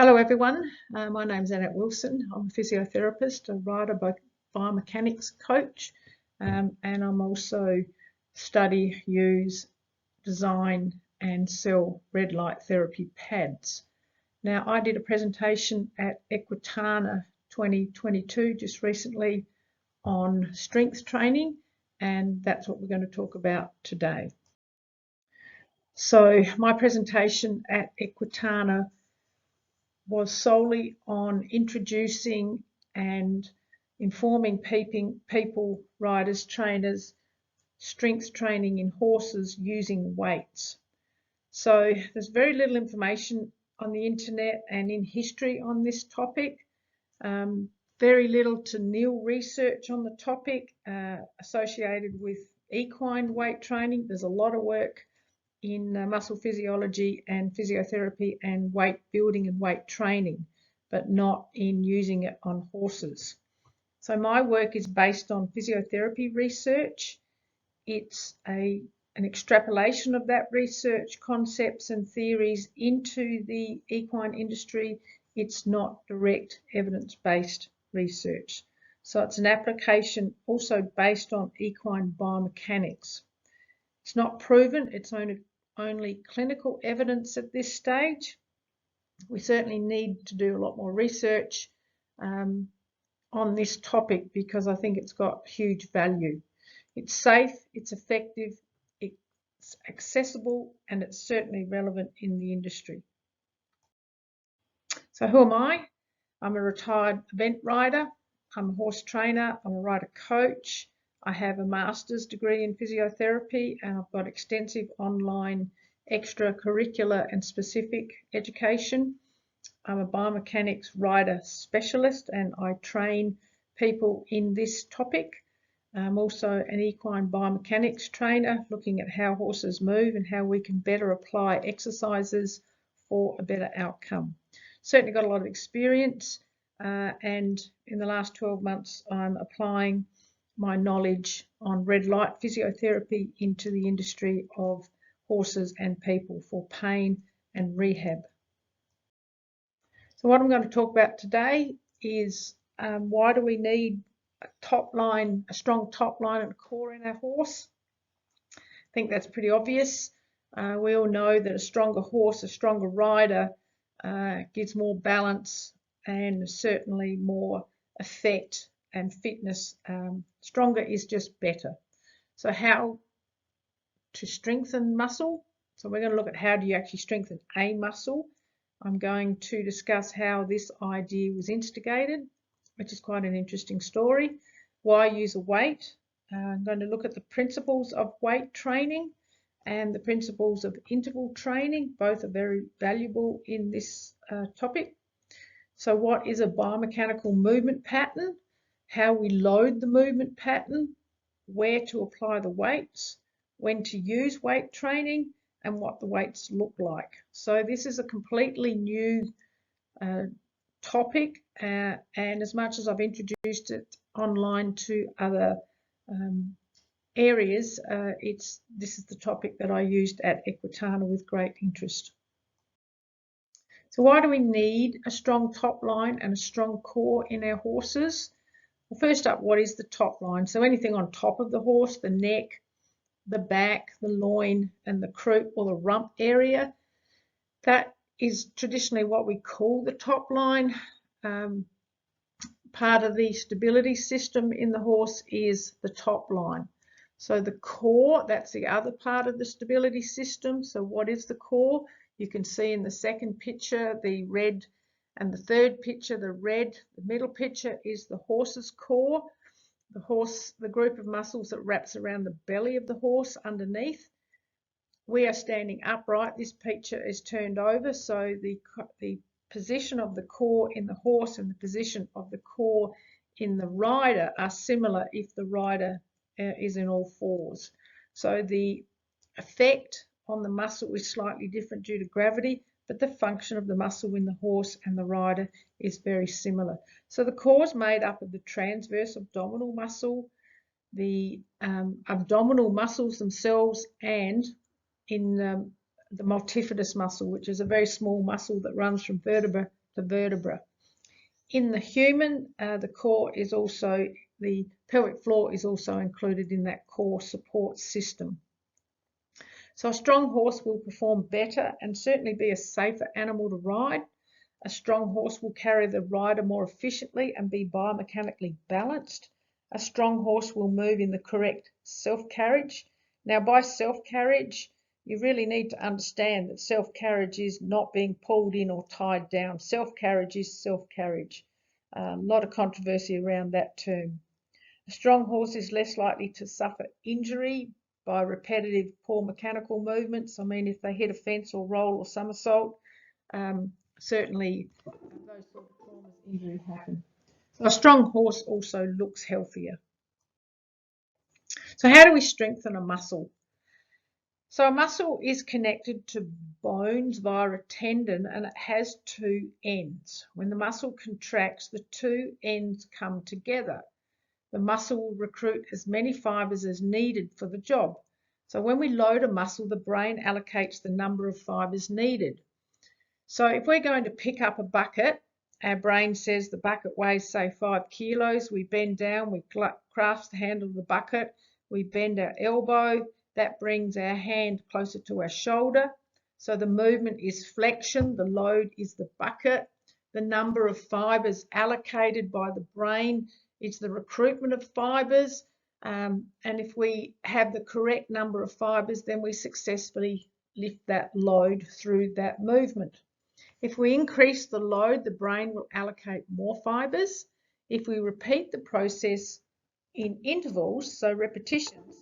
Hello everyone, my name is Annette Wilson. I'm a physiotherapist, a writer, biomechanics coach, and I'm also study, use, design and sell red light therapy pads. Now I did a presentation at Equitana 2022 just recently on strength training, and that's what we're going to talk about today. So my presentation at Equitana was solely on introducing and informing people, riders, trainers, strength training in horses using weights. So there's very little information on the internet and in history on this topic. Very little to nil research on the topic associated with equine weight training. There's a lot of work in muscle physiology and physiotherapy and weight building and weight training, but not in using it on horses. So my work is based on physiotherapy research. It's an extrapolation of that research, concepts and theories into the equine industry. It's not direct evidence-based research. So it's an application also based on equine biomechanics. It's not proven, it's only clinical evidence at this stage. We certainly need to do a lot more research on this topic because I think it's got huge value. It's safe, it's effective, it's accessible, and it's certainly relevant in the industry. So who am I? I'm a retired event rider, I'm a horse trainer, I'm a rider coach. I have a master's degree in physiotherapy and I've got extensive online extracurricular and specific education. I'm a biomechanics rider specialist and I train people in this topic. I'm also an equine biomechanics trainer, looking at how horses move and how we can better apply exercises for a better outcome. Certainly got a lot of experience and in the last 12 months I'm applying my knowledge on red light physiotherapy into the industry of horses and people for pain and rehab. So what I'm going to talk about today is why do we need a strong top line and core in our horse? I think that's pretty obvious. We all know that a stronger horse, a stronger rider gives more balance and certainly more effect and fitness. Stronger is just better. So how to strengthen muscle? So we're going to look at how do you actually strengthen a muscle. I'm going to discuss how this idea was instigated, which is quite an interesting story. Why use a weight? I'm going to look at the principles of weight training and the principles of interval training. Both are very valuable in this topic. So what is a biomechanical movement pattern? How we load the movement pattern, where to apply the weights, when to use weight training, and what the weights look like. So this is a completely new topic, and as much as I've introduced it online to other areas, this is the topic that I used at Equitana with great interest. So why do we need a strong top line and a strong core in our horses? Well, first up, what is the top line? So anything on top of the horse, the neck, the back, the loin, and the croup or the rump area, that is traditionally what we call the top line. Part of the stability system in the horse is the top line. So the core, that's the other part of the stability system. So what is the core? You can see in the second picture the red, and the third picture the red. The middle picture is the horse's core. The group of muscles that wraps around the belly of the horse underneath. We are standing upright. This picture is turned over, so the position of the core in the horse and the position of the core in the rider are similar if the rider is in all fours. So the effect on the muscle is slightly different due to gravity, but the function of the muscle in the horse and the rider is very similar. So the core is made up of the transverse abdominal muscle, the abdominal muscles themselves, and in the multifidus muscle, which is a very small muscle that runs from vertebra the vertebra. In the human, the pelvic floor is also included in that core support system. So a strong horse will perform better and certainly be a safer animal to ride. A strong horse will carry the rider more efficiently and be biomechanically balanced. A strong horse will move in the correct self-carriage. Now, by self-carriage, you really need to understand that self-carriage is not being pulled in or tied down. Self-carriage is self-carriage. A lot of controversy around that term. A strong horse is less likely to suffer injury by repetitive poor mechanical movements. I mean, if they hit a fence or roll or somersault, certainly those sort of traumas, injuries happen. So a strong horse also looks healthier. So how do we strengthen a muscle? So a muscle is connected to bones via a tendon, and it has two ends. When the muscle contracts, the two ends come together. The muscle will recruit as many fibres as needed for the job. So when we load a muscle, the brain allocates the number of fibres needed. So if we're going to pick up a bucket, our brain says the bucket weighs, say, 5 kilos. We bend down, we grasp the handle of the bucket, we bend our elbow. That brings our hand closer to our shoulder. So the movement is flexion, the load is the bucket. The number of fibres allocated by the brain is the recruitment of fibres. And if we have the correct number of fibres, then we successfully lift that load through that movement. If we increase the load, the brain will allocate more fibres. If we repeat the process in intervals, so repetitions,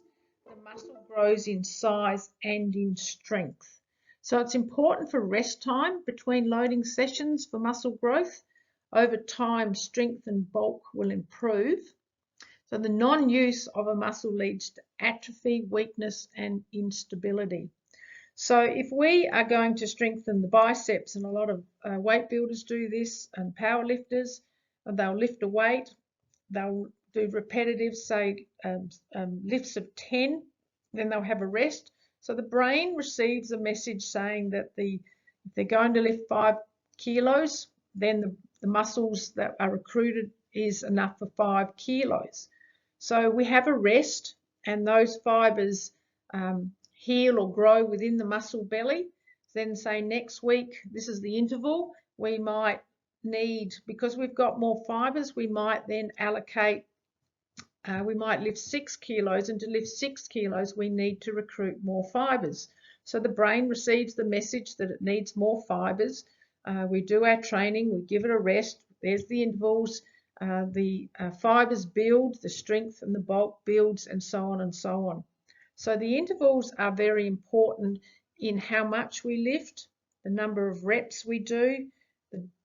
the muscle grows in size and in strength. So it's important for rest time between loading sessions for muscle growth. Over time, strength and bulk will improve. So the non-use of a muscle leads to atrophy, weakness, and instability. So if we are going to strengthen the biceps, and a lot of weight builders do this, and power lifters, they'll lift a weight, they'll do repetitive, say, lifts of 10, then they'll have a rest. So the brain receives a message saying that if they're going to lift 5 kilos, then the muscles that are recruited is enough for 5 kilos. So we have a rest, and those fibres heal or grow within the muscle belly. Then say next week, this is the interval, we might need, because we've got more fibres, we might then allocate, we might lift 6 kilos, and to lift 6 kilos, we need to recruit more fibres. So the brain receives the message that it needs more fibres. We do our training, we give it a rest, there's the intervals, the fibres build, the strength and the bulk builds, and so on and so on. So the intervals are very important in how much we lift, the number of reps we do,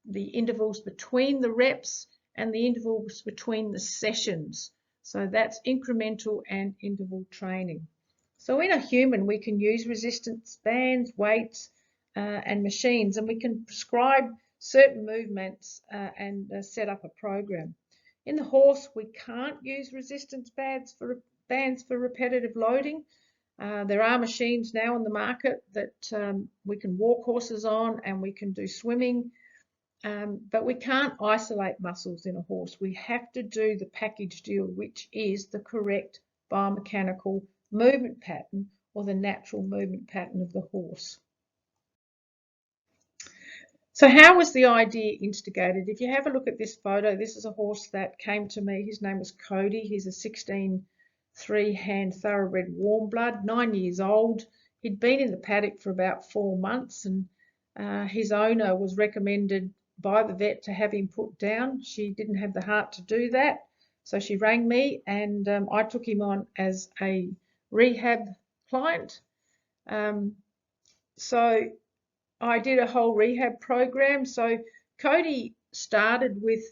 the intervals between the reps, and the intervals between the sessions. So that's incremental and interval training. So in a human, we can use resistance bands, weights, and machines, and we can prescribe certain movements and set up a program. In the horse, we can't use resistance bands for repetitive loading. There are machines now on the market that we can walk horses on, and we can do swimming, but we can't isolate muscles in a horse. We have to do the package deal, which is the correct biomechanical movement pattern, or the natural movement pattern of the horse. So how was the idea instigated? If you have a look at this photo, this is a horse that came to me. His name was Cody. He's a 16 3-hand thoroughbred warm blood, 9 years old. He'd been in the paddock for about 4 months, and his owner was recommended by the vet to have him put down. She didn't have the heart to do that, so she rang me, and I took him on as a rehab client. So I did a whole rehab program. So Cody started with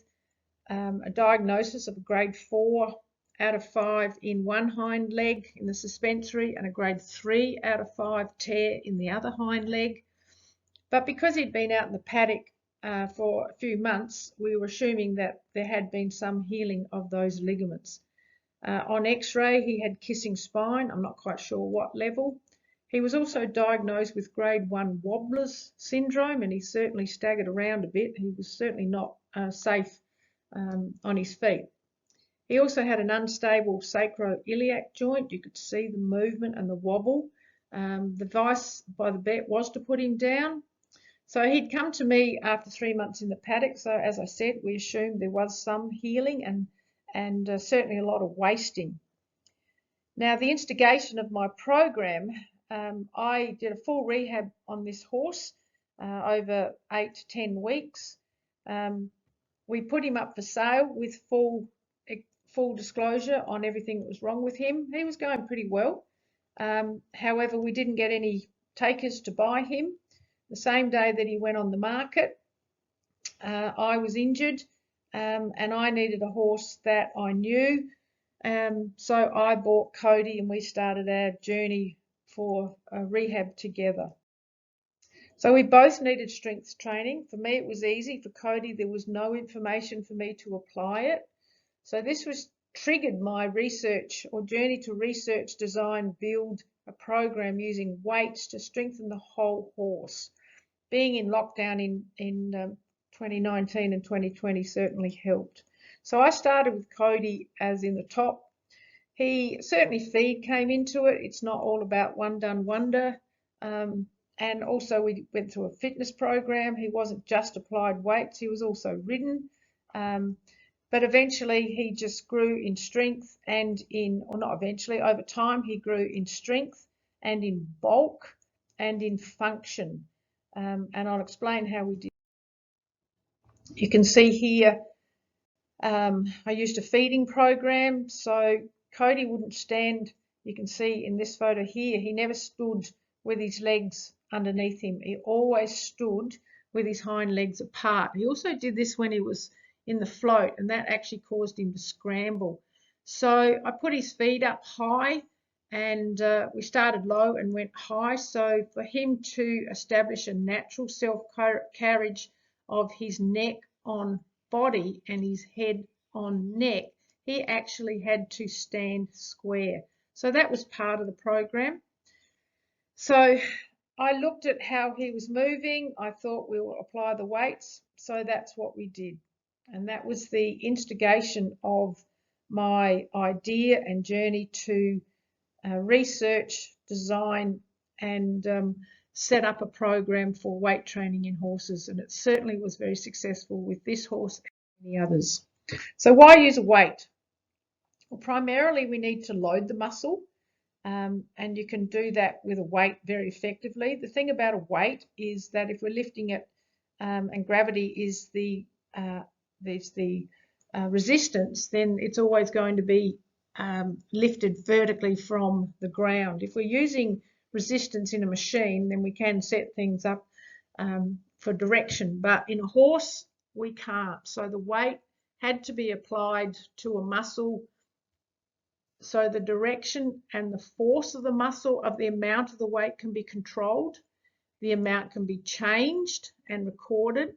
a diagnosis of a grade 4 out of 5 in one hind leg in the suspensory, and a grade 3 out of 5 tear in the other hind leg. But because he'd been out in the paddock for a few months, we were assuming that there had been some healing of those ligaments. On x-ray, he had kissing spine. I'm not quite sure what level. He was also diagnosed with grade 1 Wobbler's syndrome, and he certainly staggered around a bit. He was certainly not safe on his feet. He also had an unstable sacroiliac joint. You could see the movement and the wobble. The advice by the vet was to put him down. So he'd come to me after 3 months in the paddock. So as I said, we assumed there was some healing and certainly a lot of wasting. Now, the instigation of my program, I did a full rehab on this horse over 8 to 10 weeks. We put him up for sale with full disclosure on everything that was wrong with him. He was going pretty well. However, we didn't get any takers to buy him. The same day that he went on the market, I was injured and I needed a horse that I knew. So I bought Cody and we started our journey for rehab together. So we both needed strength training. For me, it was easy. For Cody, there was no information for me to apply it. So this was triggered my research or journey to research, design, build a program using weights to strengthen the whole horse. Being in lockdown in 2019 and 2020 certainly helped. So I started with Cody as in the top. He certainly feed came into it. It's not all about one done wonder. And also we went through a fitness program. He wasn't just applied weights, he was also ridden. But eventually he just grew in strength and over time he grew in strength and in bulk and in function. And I'll explain how we did. You can see here, I used a feeding program. So Cody wouldn't stand. You can see in this photo here, he never stood with his legs underneath him. He always stood with his hind legs apart. He also did this when he was in the float, and that actually caused him to scramble. So I put his feet up high, and we started low and went high. So for him to establish a natural self-carriage of his neck on body and his head on neck, he actually had to stand square. So that was part of the program. So I looked at how he was moving. I thought we will apply the weights. So that's what we did. And that was the instigation of my idea and journey to research, design, and set up a program for weight training in horses. And it certainly was very successful with this horse and the others. So why use a weight? Well, primarily we need to load the muscle. And you can do that with a weight very effectively. The thing about a weight is that if we're lifting it and gravity is the resistance, then it's always going to be lifted vertically from the ground. If we're using resistance in a machine, then we can set things up for direction, but in a horse we can't. So the weight had to be applied to a muscle. So the direction and the force of the muscle, of the amount of the weight, can be controlled. The amount can be changed and recorded.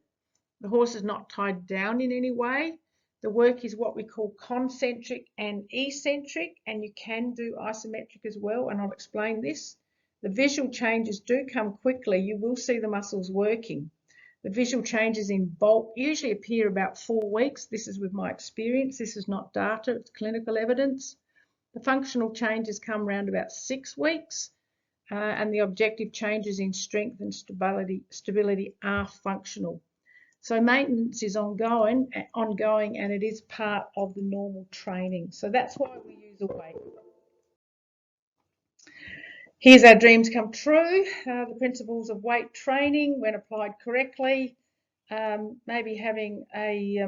The horse is not tied down in any way. The work is what we call concentric and eccentric, and you can do isometric as well, and I'll explain this. The visual changes do come quickly. You will see the muscles working. The visual changes in bulk usually appear about 4 weeks. This is with my experience. This is not data, it's clinical evidence. The functional changes come around about 6 weeks, and the objective changes in strength and stability are functional. So maintenance is ongoing, and it is part of the normal training. So that's why we use a weight. Here's our dreams come true. The principles of weight training, when applied correctly, maybe having a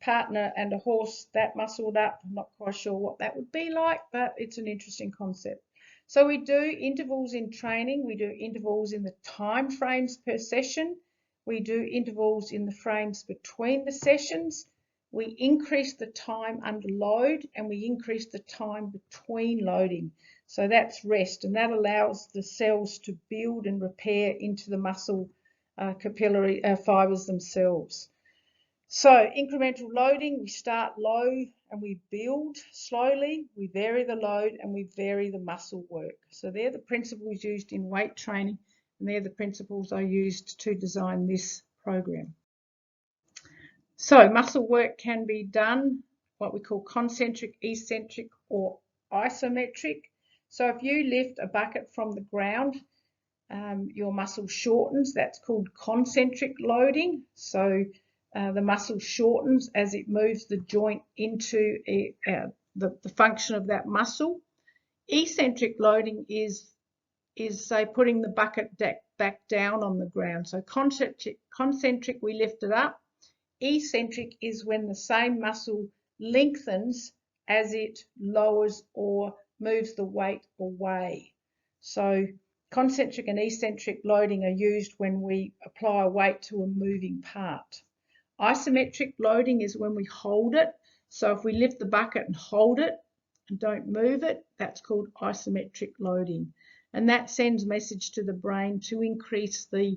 partner and a horse that muscled up. I'm not quite sure what that would be like, but it's an interesting concept. So we do intervals in training. We do intervals in the time frames per session. We do intervals in the frames between the sessions. We increase the time under load, and we increase the time between loading. So that's rest, and that allows the cells to build and repair into the muscle capillary fibers themselves. So incremental loading, we start low and we build slowly, we vary the load and we vary the muscle work. So they're the principles used in weight training, and they're the principles I used to design this program. So muscle work can be done what we call concentric, eccentric or isometric. So if you lift a bucket from the ground, your muscle shortens. That's called concentric loading. So the muscle shortens as it moves the joint into the function of that muscle. Eccentric loading is say putting the bucket back down on the ground. So concentric, we lift it up. Eccentric is when the same muscle lengthens as it lowers or moves the weight away. So concentric and eccentric loading are used when we apply a weight to a moving part. Isometric loading is when we hold it. So if we lift the bucket and hold it and don't move it, that's called isometric loading. And that sends message to the brain to increase the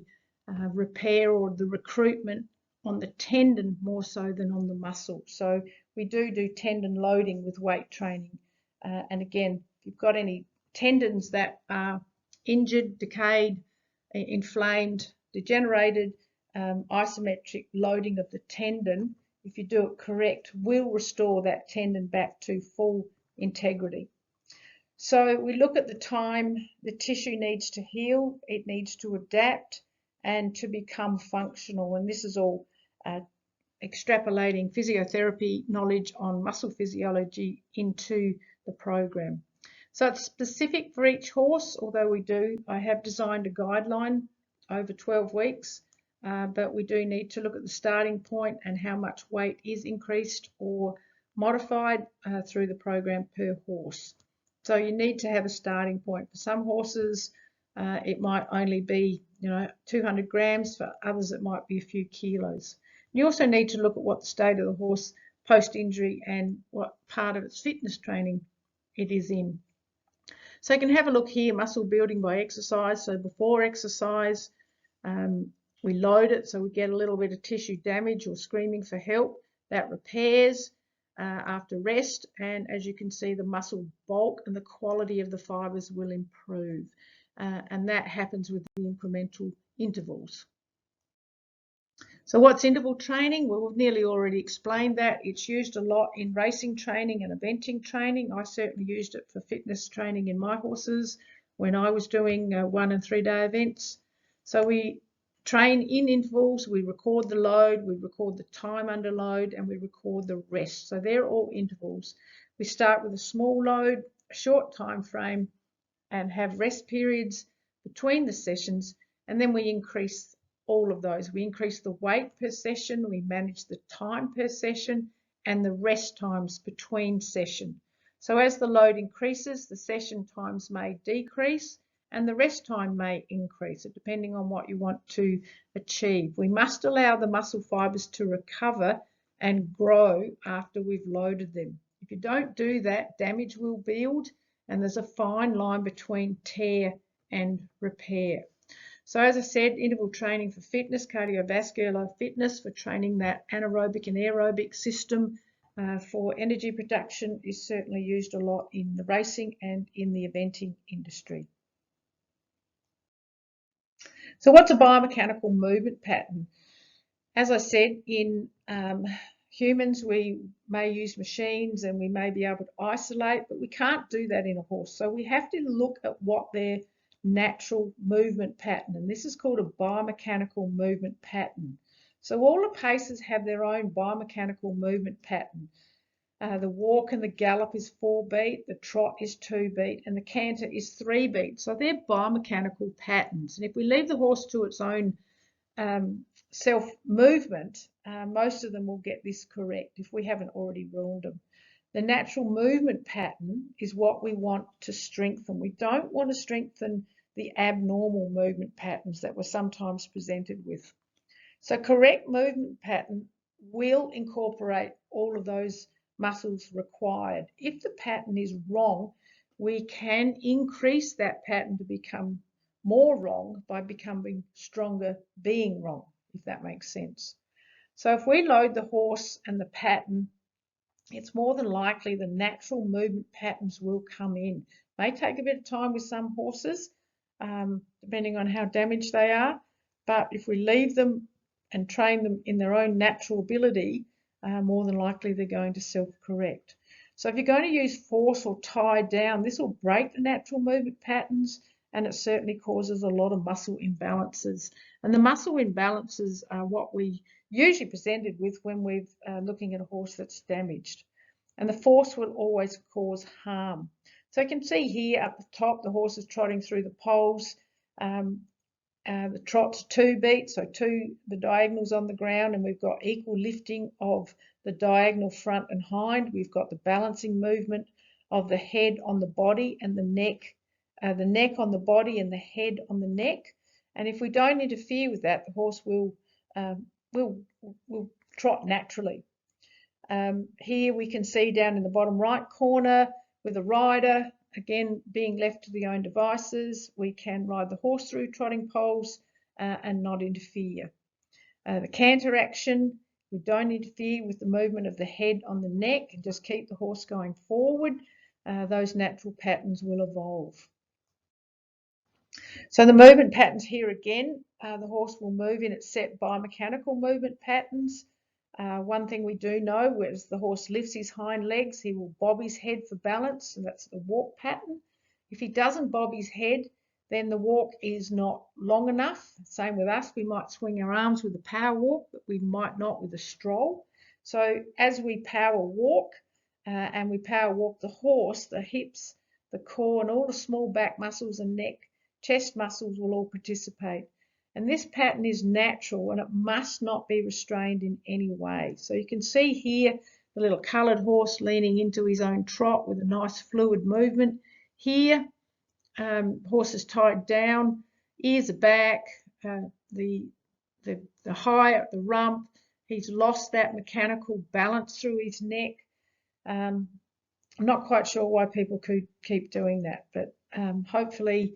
repair or the recruitment on the tendon more so than on the muscle. So we do tendon loading with weight training. And again, if you've got any tendons that are injured, decayed, inflamed, degenerated, isometric loading of the tendon, if you do it correct, will restore that tendon back to full integrity. So we look at the time the tissue needs to heal, it needs to adapt and to become functional. And this is all extrapolating physiotherapy knowledge on muscle physiology into the program. So it's specific for each horse, although I have designed a guideline over 12 weeks, but we do need to look at the starting point and how much weight is increased or modified through the program per horse. So you need to have a starting point. For some horses, it might only be 200 grams. For others, it might be a few kilos. You also need to look at what the state of the horse post-injury and what part of its fitness training it is in. So you can have a look here, muscle building by exercise. So before exercise, we load it, so we get a little bit of tissue damage or screaming for help. That repairs after rest, and as you can see, the muscle bulk and the quality of the fibers will improve. And that happens with the incremental intervals. So what's interval training? Well, we've nearly already explained that. It's used a lot in racing training and eventing training. I certainly used it for fitness training in my horses when I was doing 1 and 3 day events. So we train in intervals, we record the load, we record the time under load, and we record the rest. So they're all intervals. We start with a small load, a short time frame, and have rest periods between the sessions, and then we increase all of those. We increase the weight per session, we manage the time per session, and the rest times between session. So as the load increases, the session times may decrease and the rest time may increase, depending on what you want to achieve. We must allow the muscle fibers to recover and grow after we've loaded them. If you don't do that, damage will build, and there's a fine line between tear and repair. So as I said, interval training for fitness, cardiovascular fitness, for training that anaerobic and aerobic system for energy production is certainly used a lot in the racing and in the eventing industry. So what's a biomechanical movement pattern? As I said, in humans, we may use machines and we may be able to isolate, but we can't do that in a horse. So we have to look at what their natural movement pattern, and this is called a biomechanical movement pattern. So all the paces have their own biomechanical movement pattern. The walk and the gallop is 4 beat, the trot is 2 beat, and the canter is 3 beat. So they're biomechanical patterns. And if we leave the horse to its own self-movement, most of them will get this correct if we haven't already ruled them. The natural movement pattern is what we want to strengthen. We don't want to strengthen the abnormal movement patterns that we're sometimes presented with. So correct movement pattern will incorporate all of those muscles required. If the pattern is wrong, we can increase that pattern to become more wrong by becoming stronger being wrong, if that makes sense. So if we load the horse and the pattern, it's more than likely the natural movement patterns will come in. May take a bit of time with some horses, depending on how damaged they are, but if we leave them and train them in their own natural ability, more than likely they're going to self-correct. So if you're going to use force or tie down, this will break the natural movement patterns, and it certainly causes a lot of muscle imbalances. And the muscle imbalances are what we usually presented with when we're looking at a horse that's damaged. And the force will always cause harm. So you can see here at the top, the horse is trotting through the poles. The trot's 2 beats, so the diagonals on the ground, and we've got equal lifting of the diagonal front and hind. We've got the balancing movement of the head on the body and the neck on the body and the head on the neck. And if we don't interfere with that, the horse will trot naturally. Here we can see down in the bottom right corner with a rider, again being left to their own devices, we can ride the horse through trotting poles and not interfere. The canter action, we don't interfere with the movement of the head on the neck and just keep the horse going forward. Those natural patterns will evolve. So the movement patterns here again, the horse will move in its set biomechanical movement patterns. One thing we do know is the horse lifts his hind legs, he will bob his head for balance, and that's the walk pattern. If he doesn't bob his head, then the walk is not long enough. Same with us, we might swing our arms with a power walk, but we might not with a stroll. So as we power walk and we power walk the horse, the hips, the core, and all the small back muscles and neck, chest muscles will all participate. And this pattern is natural and it must not be restrained in any way. So you can see here the little coloured horse leaning into his own trot with a nice fluid movement. Here, horse is tied down, ears are back, the high at the rump, he's lost that mechanical balance through his neck. I'm not quite sure why people could keep doing that, but hopefully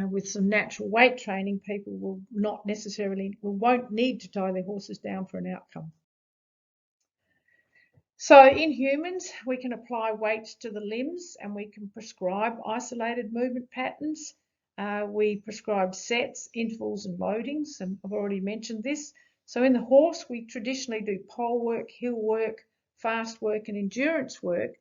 with some natural weight training, people won't need to tie their horses down for an outcome. So in humans, we can apply weights to the limbs and we can prescribe isolated movement patterns. We prescribe sets, intervals and loadings, and I've already mentioned this. So in the horse, we traditionally do pole work, hill work, fast work and endurance work.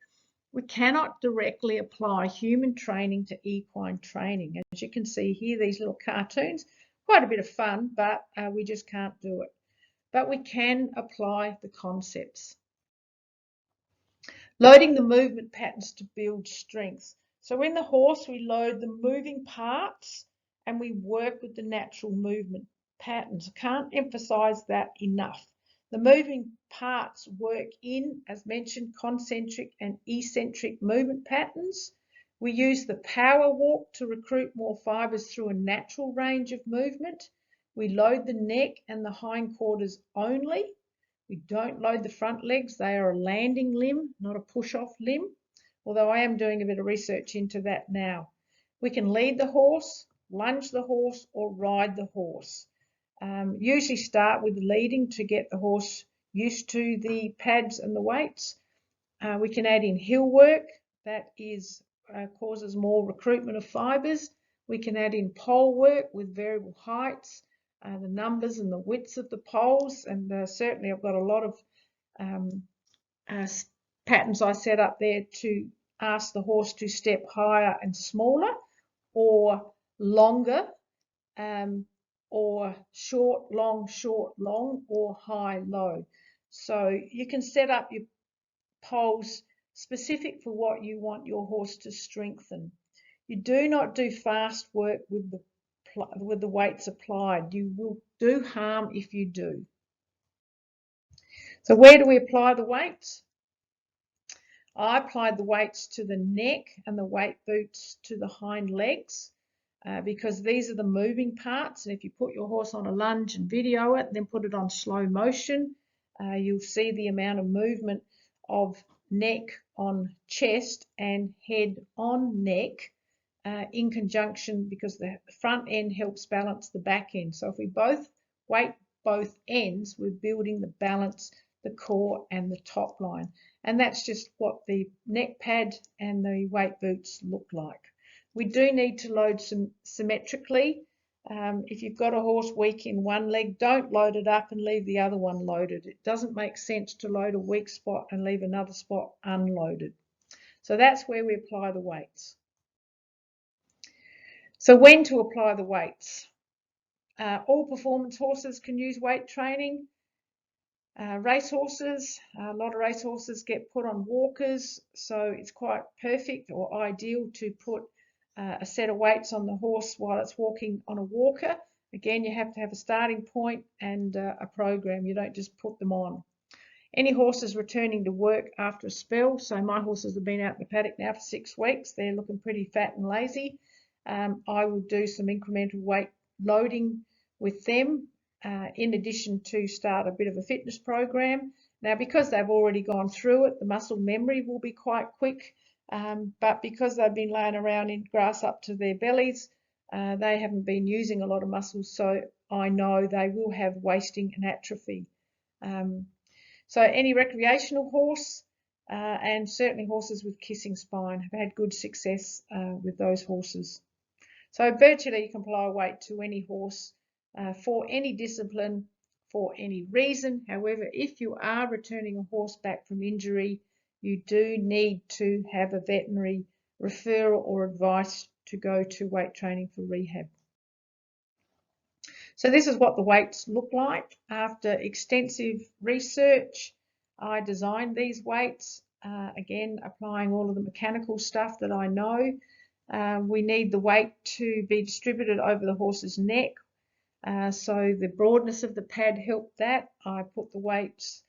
We cannot directly apply human training to equine training. As you can see here, these little cartoons, quite a bit of fun, but we just can't do it. But we can apply the concepts. Loading the movement patterns to build strength. So in the horse, we load the moving parts and we work with the natural movement patterns. I can't emphasize that enough. The moving parts work in, as mentioned, concentric and eccentric movement patterns. We use the power walk to recruit more fibers through a natural range of movement. We load the neck and the hindquarters only. We don't load the front legs. They are a landing limb, not a push-off limb, although I am doing a bit of research into that now. We can lead the horse, lunge the horse, or ride the horse. Usually start with leading to get the horse used to the pads and the weights. We can add in hill work. That causes more recruitment of fibers. We can add in pole work with variable heights. The numbers and the widths of the poles, and certainly I've got a lot of patterns I set up there to ask the horse to step higher and smaller, or longer, or short, long, or high, low. So you can set up your poles specific for what you want your horse to strengthen. You do not do fast work with the weights applied. You will do harm if you do. So where do we apply the weights? I applied the weights to the neck and the weight boots to the hind legs because these are the moving parts. And if you put your horse on a lunge and video it, then put it on slow motion, you'll see the amount of movement of neck on chest and head on neck in conjunction, because the front end helps balance the back end. So if we both weight both ends, we're building the balance, the core and the top line. And that's just what the neck pad and the weight boots look like. We do need to load some symmetrically. If you've got a horse weak in one leg, don't load it up and leave the other one loaded. It doesn't make sense to load a weak spot and leave another spot unloaded. So that's where we apply the weights. So when to apply the weights? All performance horses can use weight training. Race horses, a lot of race horses get put on walkers, so it's quite perfect or ideal to put a set of weights on the horse while it's walking on a walker. Again, you have to have a starting point and a program. You don't just put them on. Any horses returning to work after a spell, so my horses have been out in the paddock now for 6 weeks, they're looking pretty fat and lazy. I will do some incremental weight loading with them, in addition to start a bit of a fitness program. Now, because they've already gone through it, the muscle memory will be quite quick, but because they've been laying around in grass up to their bellies, they haven't been using a lot of muscles, so I know they will have wasting and atrophy. So any recreational horse, and certainly horses with kissing spine, have had good success with those horses. So virtually you can apply weight to any horse for any discipline, for any reason. However, if you are returning a horse back from injury, you do need to have a veterinary referral or advice to go to weight training for rehab. So this is what the weights look like. After extensive research, I designed these weights, again applying all of the mechanical stuff that I know. We need the weight to be distributed over the horse's neck. So the broadness of the pad helped that. I put the weights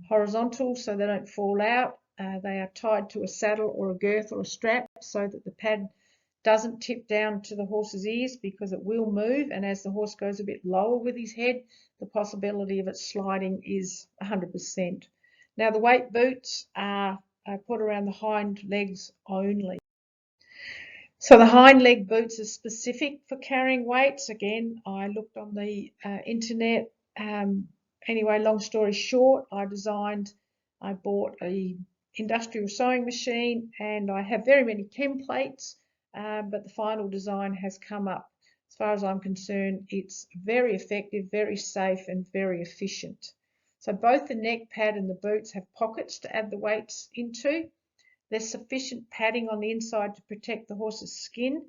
horizontal so they don't fall out. They are tied to a saddle or a girth or a strap so that the pad doesn't tip down to the horse's ears, because it will move, and as the horse goes a bit lower with his head, the possibility of it sliding is 100%. Now the weight boots are put around the hind legs only. So the hind leg boots are specific for carrying weights. Again, I looked on the internet. Anyway, long story short, I bought a industrial sewing machine, and I have very many templates, but the final design has come up. As far as I'm concerned, it's very effective, very safe, and very efficient. So both the neck pad and the boots have pockets to add the weights into. There's sufficient padding on the inside to protect the horse's skin.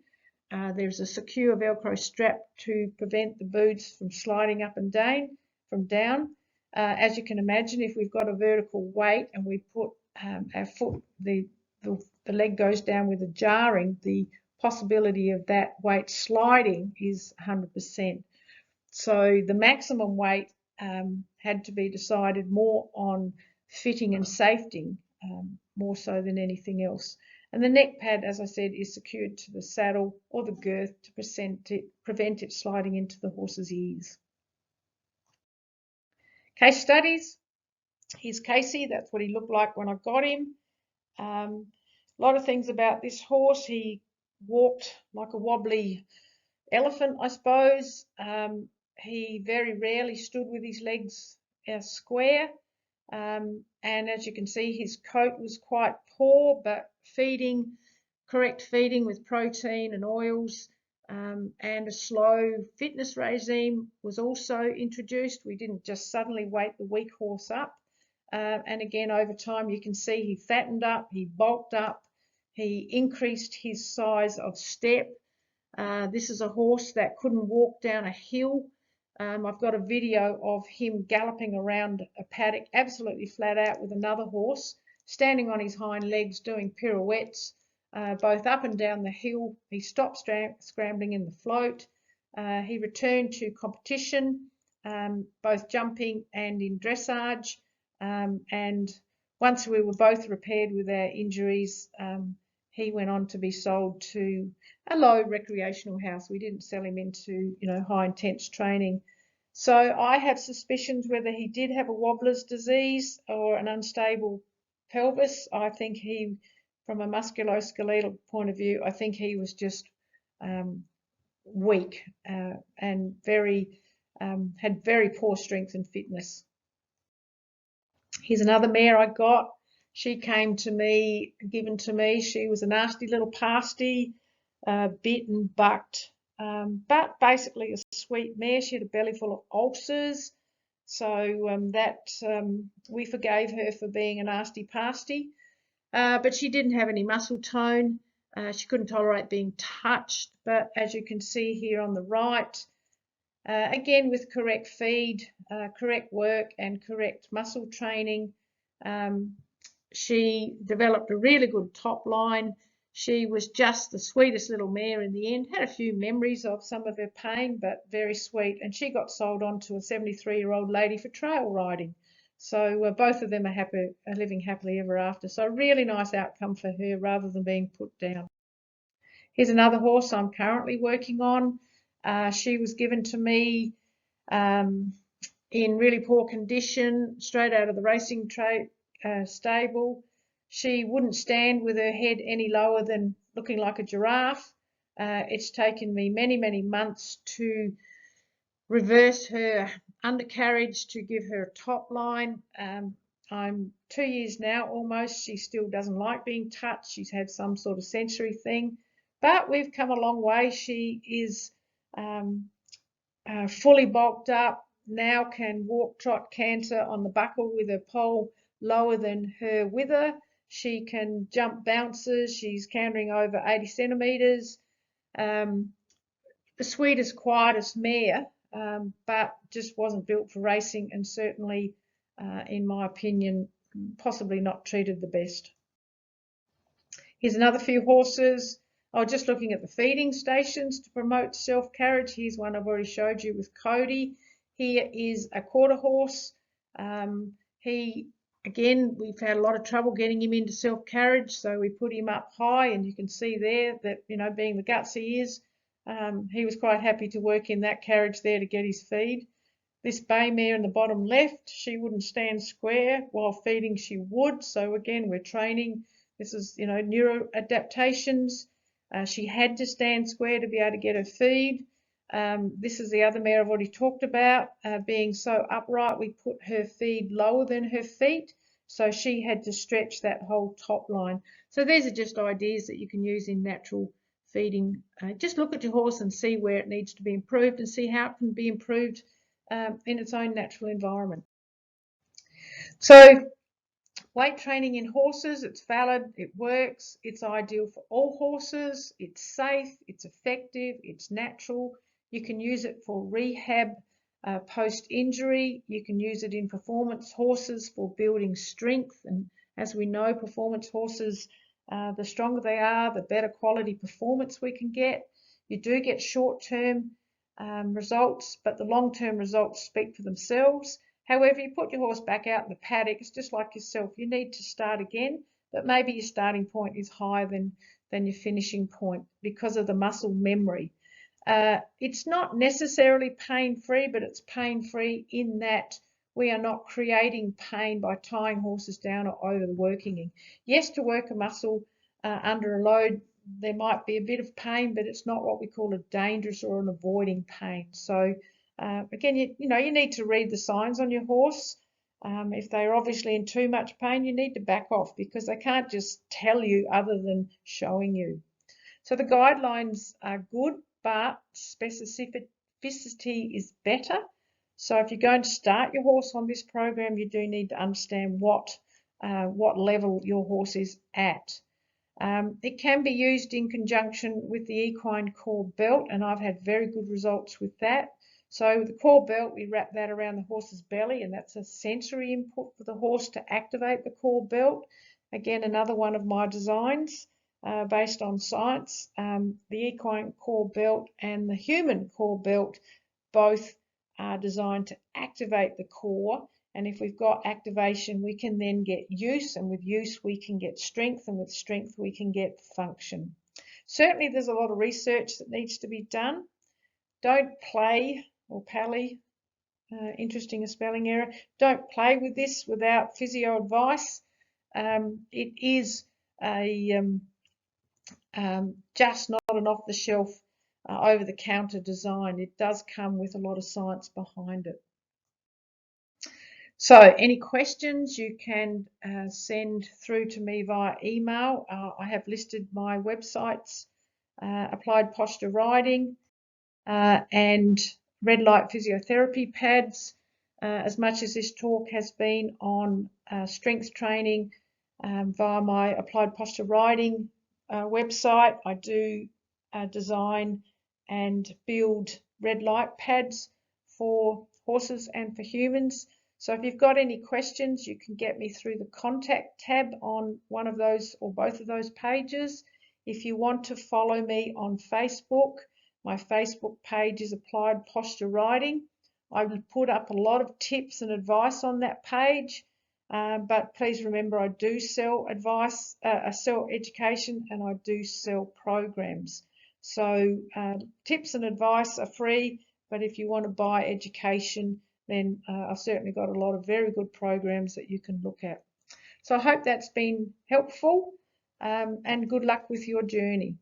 There's a secure Velcro strap to prevent the boots from sliding up and down. As you can imagine, if we've got a vertical weight and we put our foot, the leg goes down with a jarring, the possibility of that weight sliding is 100%. So the maximum weight had to be decided more on fitting and safety, more so than anything else. And the neck pad, as I said, is secured to the saddle or the girth to prevent it sliding into the horse's ears. Case studies. Here's Casey. That's what he looked like when I got him. A lot of things about this horse. He walked like a wobbly elephant, I suppose. He very rarely stood with his legs square. And as you can see, his coat was quite poor, but correct feeding with protein and oils, and a slow fitness regime was also introduced. We didn't just suddenly wake the weak horse up. And again, over time, you can see he fattened up, he bulked up, he increased his size of step. This is a horse that couldn't walk down a hill. I've got a video of him galloping around a paddock absolutely flat out with another horse, standing on his hind legs doing pirouettes, both up and down the hill. He stopped scrambling in the float. He returned to competition, both jumping and in dressage. And once we were both repaired with our injuries, he went on to be sold to a low recreational house. We didn't sell him into, high intense training. So I have suspicions whether he did have a wobbler's disease or an unstable pelvis. I think he, from a musculoskeletal point of view, I think he was just weak and very had very poor strength and fitness. Here's another mare I got. She came to me, given to me. She was a nasty little pasty, bit and bucked, but basically a sweet mare. She had a belly full of ulcers, so we forgave her for being a nasty pasty. But she didn't have any muscle tone. She couldn't tolerate being touched, but as you can see here on the right, again with correct feed, correct work and correct muscle training, she developed a really good top line. She was just the sweetest little mare in the end. Had a few memories of some of her pain, but very sweet. And she got sold on to a 73-year-old lady for trail riding. So both of them are living happily ever after. So a really nice outcome for her rather than being put down. Here's another horse I'm currently working on. She was given to me in really poor condition, straight out of the racing stable. She wouldn't stand with her head any lower than looking like a giraffe. It's taken me many, many months to reverse her undercarriage to give her a top line. I'm 2 years now almost. She still doesn't like being touched. She's had some sort of sensory thing, but we've come a long way. She is fully bulked up, now can walk, trot, canter on the buckle with her pole lower than her wither. She can jump bounces. She's cantering over 80 centimetres. The sweetest, quietest mare, but just wasn't built for racing and certainly, in my opinion, possibly not treated the best. Here's another few horses. I was just looking at the feeding stations to promote self-carriage. Here's one I've already showed you with Cody. Here is a quarter horse. Again, we've had a lot of trouble getting him into self-carriage, so we put him up high, and you can see there that, you know, being the guts he is, he was quite happy to work in that carriage there to get his feed. This bay mare in the bottom left, she wouldn't stand square. While feeding, she would. So again, we're training. This is, you know, neuro adaptations. She had to stand square to be able to get her feed. This is the other mare I've already talked about. Being so upright, we put her feed lower than her feet. So she had to stretch that whole top line. So these are just ideas that you can use in natural feeding. Just look at your horse and see where it needs to be improved and see how it can be improved in its own natural environment. So weight training in horses, it's valid, it works, it's ideal for all horses, it's safe, it's effective, it's natural. You can use it for rehab post-injury. You can use it in performance horses for building strength. And as we know, performance horses, the stronger they are, the better quality performance we can get. You do get short-term results, but the long-term results speak for themselves. However, you put your horse back out in the paddock, it's just like yourself. You need to start again, but maybe your starting point is higher than your finishing point because of the muscle memory. It's not necessarily pain-free, but it's pain-free in that we are not creating pain by tying horses down or overworking. Yes, to work a muscle under a load, there might be a bit of pain, but it's not what we call a dangerous or an avoiding pain. So again, you need to read the signs on your horse. If they're obviously in too much pain, you need to back off because they can't just tell you other than showing you. So the guidelines are good, but specificity is better. So if you're going to start your horse on this program, you do need to understand what level your horse is at. It can be used in conjunction with the equine core belt, and I've had very good results with that. So the core belt, we wrap that around the horse's belly, and that's a sensory input for the horse to activate the core belt. Again, another one of my designs based on science. The equine core belt and the human core belt both are designed to activate the core. And if we've got activation, we can then get use, and with use, we can get strength, and with strength, we can get function. Certainly, there's a lot of research that needs to be done. Don't play, or pally, interesting a spelling error, don't play with this without physio advice. It is a just not an off-the-shelf over-the-counter design. It does come with a lot of science behind it. So any questions you can send through to me via email. I have listed my websites, Applied Posture Riding and Red Light Physiotherapy pads. As much as this talk has been on strength training via my Applied Posture Riding website, I do design and build red light pads for horses and for humans. So if you've got any questions, you can get me through the contact tab on one of those or both of those pages. If you want to follow me on Facebook, my Facebook page is Applied Posture Riding. I will put up a lot of tips and advice on that page, but please remember I do sell advice, sell education, and I do sell programs. So tips and advice are free, but if you want to buy education, then I've certainly got a lot of very good programs that you can look at. So I hope that's been helpful, and good luck with your journey.